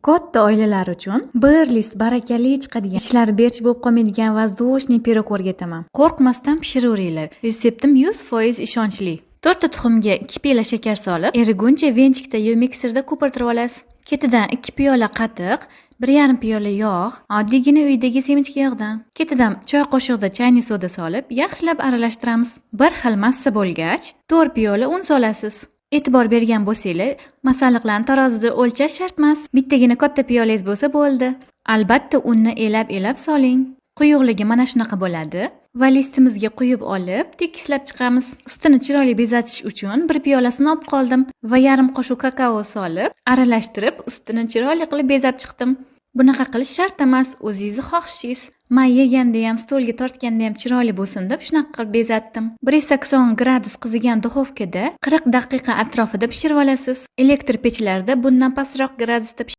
Katta oilalar uchun bir list barakali chiqadigan, ishlar berch bo'lib qolmaydigan воздушный pirog o'rgataman. Qo'rqmasdan pishiravringlar. Retseptim 100% ishonchli. 4 ta tuxumga 2 piyola shakar solib, eriguncha venchikda yo mikserda ko'pirtirib olasiz. Ketidan 2 piyola qatiq, 1,5 piyola yog', oddiygina uydagi sevinchli yog'dan. Ketidan choy qoshiqda chayniy soda solib, yaxshilab aralashtiramiz. Bir xil massa bo'lgach, 4 piyola un solasiz. E'tibor bergan bo'lsanglar, masalliqlarni tarozida o'lchash shart emas. Bittagina katta piyolangiz bo'lsa bo'ldi. Albatta unni elab soling. Quyuqligi mana shunaqa bo'ladi va listimizga quyib olib, tekislab chiqamiz. Ustini chiroyli bezatish uchun 1 piyolasini olib qoldim va yarim qoshiq kakao solib, aralashtirib, ustini chiroyli qilib bezab chiqdim. Bunaqa qilish shart emas, o'zingizni xohishingiz. Men yeganda ham, stolga tortganda ham chiroyli bo'lsin deb shunaqa qilib bezatdim. 180 gradus qizigan duxovkada 40 daqiqa atrofida pishirib olasiz. Elektr pechlarda bundan pastroq gradusda